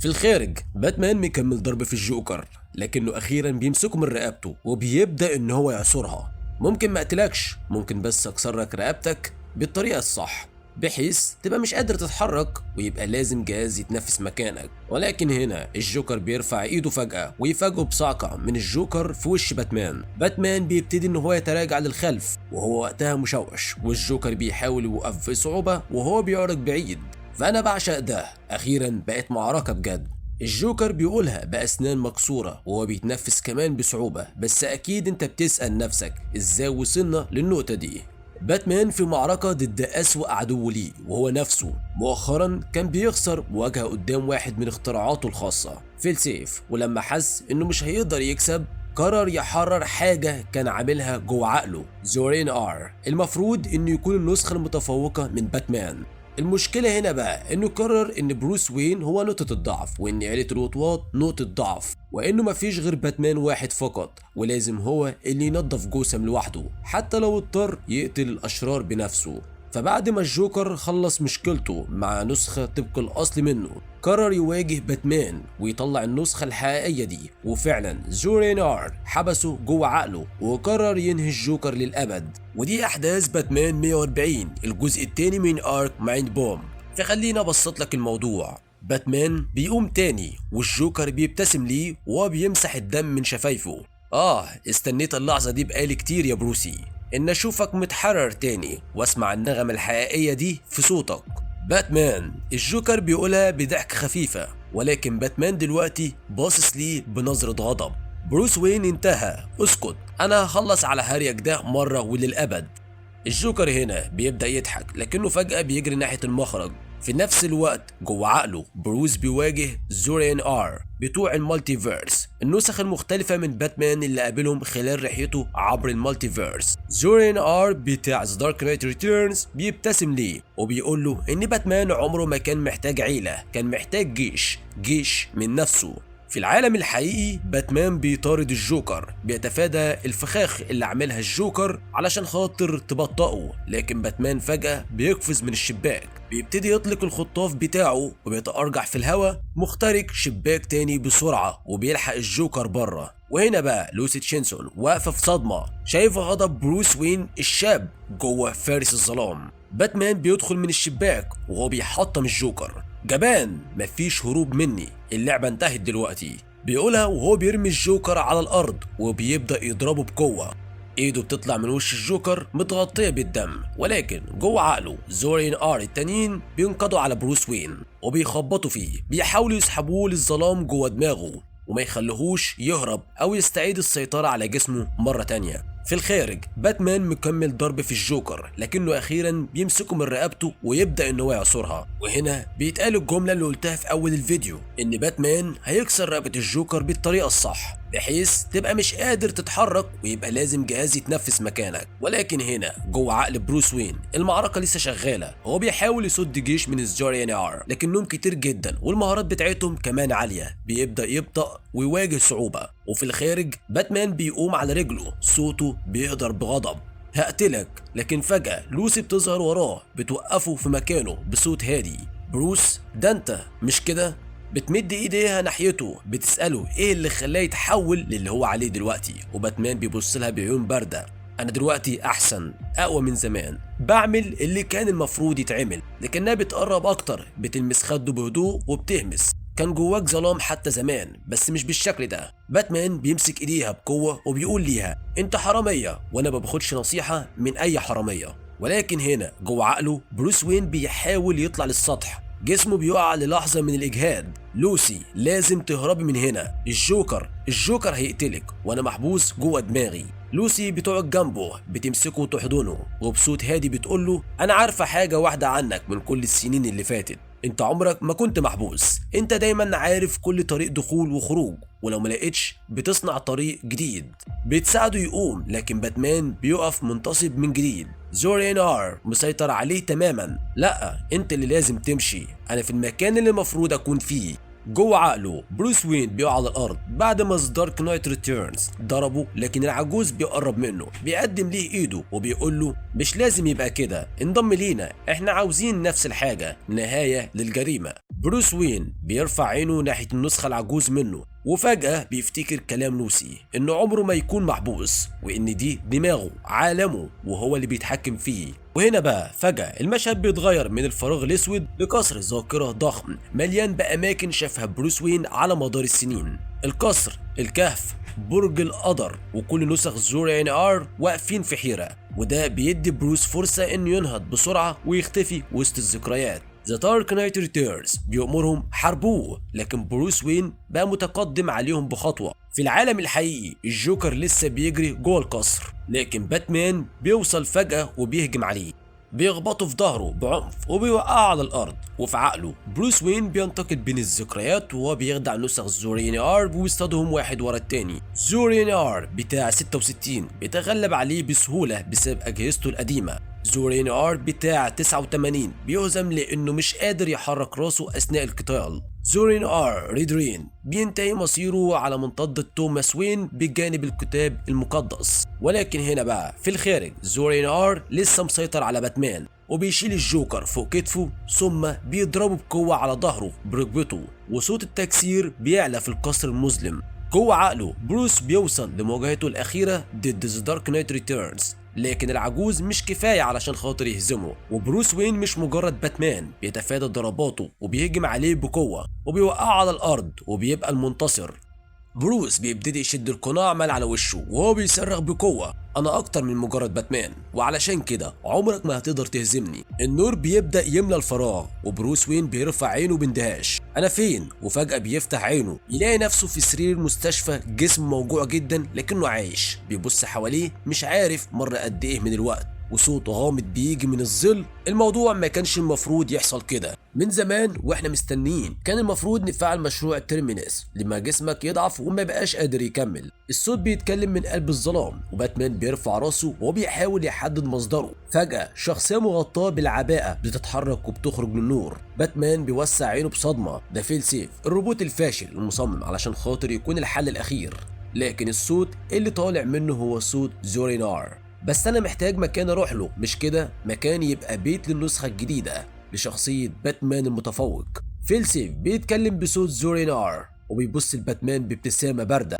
في الخارج باتمان مكمل ضرب في الجوكر، لكنه اخيرا بيمسكه من رقبته وبيبدا ان هو يعصرها. ممكن ما اقتلكش، ممكن بس اكسرك رقبتك بالطريقه الصح بحيث تبقى مش قادر تتحرك ويبقى لازم جهاز يتنفس مكانك. ولكن هنا الجوكر بيرفع ايده فجأة ويفاجئه بصعقة من الجوكر في وش باتمان. باتمان بيبتدي ان هو يتراجع للخلف وهو وقتها مشوش، والجوكر بيحاول يوقف بصعوبة وهو بيعرج بعيد. فانا بعشق ده، اخيرا بقت معركة بجد. الجوكر بيقولها بأسنان مكسورة وهو بيتنفس كمان بصعوبة، بس أكيد أنت بتسأل نفسك إزاي وصلنا للنقطة دي. باتمان في معركة ضد أسوأ عدو ليه وهو نفسه. مؤخرا كان بيخسر مواجهة قدام واحد من اختراعاته الخاصة في السيف، ولما حس إنه مش هيقدر يكسب قرر يحرر حاجة كان عاملها جوه عقله، زورين ار، المفروض إنه يكون النسخة المتفوقة من باتمان. المشكلة هنا بقى انه قرر ان بروس وين هو نقطة الضعف، وان عيلة الوطواط نقطة ضعف، وانه مفيش غير باتمان واحد فقط، ولازم هو اللي ينظف جوثام لوحده حتى لو اضطر يقتل الاشرار بنفسه. فبعد ما الجوكر خلص مشكلته مع نسخة طبق الأصل منه، قرر يواجه باتمان ويطلع النسخة الحقيقية دي. وفعلا زورينار حبسه جوه عقله وقرر ينهي الجوكر للأبد. ودي أحداث باتمان 140 الجزء الثاني من آرك مايند بوم. فخلينا أبسط لك الموضوع. باتمان بيقوم تاني والجوكر بيبتسم ليه وبيمسح الدم من شفايفه. استنيت اللحظة دي بقالي كتير يا بروسي، ان اشوفك متحرر تاني واسمع النغمة الحقيقية دي في صوتك. باتمان، الجوكر بيقولها بضحك خفيفة، ولكن باتمان دلوقتي باصص ليه بنظرة غضب. بروس وين انتهى، اسكت، انا هخلص على هريك ده مرة وللأبد. الجوكر هنا بيبدأ يضحك لكنه فجأة بيجري ناحية المخرج. في نفس الوقت جوه عقله بروس بيواجه زورين ار بتوع المالتيفيرس، النسخ المختلفة من باتمان اللي قابلهم خلال رحلته عبر المالتيفيرس. زورين ار بتاع The Dark Knight Returns بيبتسم ليه وبيقول له ان باتمان عمره ما كان محتاج عيلة، كان محتاج جيش من نفسه. في العالم الحقيقي باتمان بيطارد الجوكر، بيتفادى الفخاخ اللي عملها الجوكر علشان خاطر تبطئه، لكن باتمان فجأة بيقفز من الشباك، بيبتدي يطلق الخطاف بتاعه وبيتأرجح في الهواء مخترق شباك تاني بسرعة وبيلحق الجوكر بره. وهنا بقى لوسي تشينسون واقفة في صدمة شايفة غضب بروس وين الشاب جوه فارس الظلام. باتمان بيدخل من الشباك وهو بيحطم الجوكر. جبان، مفيش هروب مني، اللعبة انتهت دلوقتي، بيقولها وهو بيرمي الجوكر على الأرض وبيبدأ يضربه بقوة. ايده بتطلع من وش الجوكر متغطية بالدم، ولكن جوه عقله زورين ار التانيين بينقضوا على بروس وين وبيخبطوا فيه، بيحاولوا يسحبوه للظلام جوه دماغه وما يخليهوش يهرب أو يستعيد السيطرة على جسمه مرة تانية. في الخارج باتمان مكمل ضرب في الجوكر لكنه اخيرا بيمسكه من رقبته ويبدا ان هو يعصرها. وهنا بيتقال الجمله اللي قلتها في اول الفيديو ان باتمان هيكسر رقبه الجوكر بالطريقه الصح بحيث تبقى مش قادر تتحرك ويبقى لازم جهاز يتنفس مكانك. ولكن هنا جوه عقل بروس وين المعركه لسه شغاله، هو بيحاول يصد جيش من الزوريان ار لكنهم كتير جدا والمهارات بتاعتهم كمان عاليه، بيبدا يبطأ ويواجه صعوبه. وفي الخارج باتمان بيقوم على رجله، صوته بيهدر بغضب، هقتلك. لكن فجأة لوسي بتظهر وراه بتوقفه في مكانه بصوت هادي. بروس، ده انت مش كده؟ بتمد ايديها ناحيته بتسأله ايه اللي خلاه يتحول للي هو عليه دلوقتي، وباتمان بيبص لها بعيون باردة. انا دلوقتي احسن، اقوى من زمان، بعمل اللي كان المفروض يتعمل. لكنها بتقرب اكتر، بتلمس خده بهدوء وبتهمس. كان جواك ظلام حتى زمان بس مش بالشكل ده. باتمان بيمسك ايديها بقوة وبيقول ليها انت حرامية وانا ما باخدش نصيحة من اي حرامية. ولكن هنا جوه عقله بروس وين بيحاول يطلع للسطح، جسمه بيقع للحظة من الإجهاد. لوسي، لازم تهربي من هنا، الجوكر هيقتلك وأنا محبوس جوه دماغي. لوسي بتقعد جنبه بتمسكه وتحضنه وبصوت هادي بتقوله أنا عارفة حاجة واحدة عنك من كل السنين اللي فاتت، انت عمرك ما كنت محبوس، انت دايما عارف كل طريق دخول وخروج، ولو ما لقيتش بتصنع طريق جديد. بتساعده يقوم لكن باتمان بيقف منتصب من جديد. زورين ار مسيطر عليه تماما، لا انت اللي لازم تمشي، انا في المكان اللي المفروض اكون فيه. جوه عقله بروس وين بيقع على الارض بعد ما دارك نايت ريتيرنز ضربه، لكن العجوز بيقرب منه بيقدم ليه ايده وبيقول له مش لازم يبقى كده، انضم لينا، احنا عاوزين نفس الحاجه، نهايه للجريمه. بروس وين بيرفع عينه ناحيه النسخه العجوز منه، وفجأة بيفتكر كلام لوسي إنه عمره ما يكون محبوس، وإن دي دماغه عالمه وهو اللي بيتحكم فيه. وهنا بقى فجأة المشهد بيتغير من الفراغ الأسود لقصر ذاكرة ضخم مليان بأماكن شافها بروس وين على مدار السنين. القصر، الكهف، برج القدر، وكل نسخ زور NR واقفين في حيرة، وده بيدي بروس فرصة إنه ينهض بسرعة ويختفي وسط الذكريات. The Dark Knight Returns بيأمرهم حاربوه، لكن بروس وين بقى متقدم عليهم بخطوة. في العالم الحقيقي الجوكر لسه بيجري جوه القصر، لكن باتمان بيوصل فجأة وبيهجم عليه، بيخبطه في ظهره بعنف وبيوقعه على الارض. وفي عقله بروس وين بينتقل بين الذكريات وهو بيخدع نسخ زورين ار ويصطادهم واحد ورا التاني. زورين ار بتاع 66 بيتغلب عليه بسهولة بسبب اجهزته القديمة. زورين ار بتاع 89 بيهزم لانه مش قادر يحرك راسه اثناء القتال. زورين ار ريدرين بينتهي مصيره على منطقة توماس وين بجانب الكتاب المقدس. ولكن هنا بقى في الخارج زورين ار لسه مسيطر على باتمان وبيشيل الجوكر فوق كتفه ثم بيضربه بقوة على ظهره بركبته، وصوت التكسير بيعلى في القصر المظلم. جوه عقله بروس بيوصل لمواجهته الأخيرة ضد ذا دارك نايت ريتيرنز، لكن العجوز مش كفاية علشان خاطر يهزمه، وبروس وين مش مجرد باتمان، بيتفادى ضرباته وبيهجم عليه بقوة وبيوقعه على الأرض وبيبقى المنتصر. بروس بيبتدي يشد القناع مال على وشه وهو بيصرخ بقوة أنا أكتر من مجرد باتمان، وعلشان كده عمرك ما هتقدر تهزمني. النور بيبدأ يملى الفراغ وبروس وين بيرفع عينه باندهاش أنا فين؟ وفجأة بيفتح عينه يلاقي نفسه في سرير المستشفى، جسم موجوع جدا لكنه عايش، بيبص حواليه مش عارف مر قد إيه من الوقت، وصوت غامض بيجي من الظل. الموضوع ما كانش المفروض يحصل كده، من زمان واحنا مستنيين، كان المفروض نفعل مشروع تيرمينس لما جسمك يضعف وما بقاش قادر يكمل. الصوت بيتكلم من قلب الظلام وباتمان بيرفع راسه وهو بيحاول يحدد مصدره. فجأة شخصية مغطاة بالعباءة بتتحرك وبتخرج من النور. باتمان بيوسع عينه بصدمة، ده فيل سيف الروبوت الفاشل المصمم علشان خاطر يكون الحل الأخير، لكن الصوت اللي طالع منه هو صوت زورينار. بس أنا محتاج مكان أروح له، مش كده؟ مكان يبقى بيت للنسخة الجديدة لشخصية باتمان المتفوق. فيل سيف بيتكلم بصوت زورينار وبيبص لباتمان بابتسامة باردة.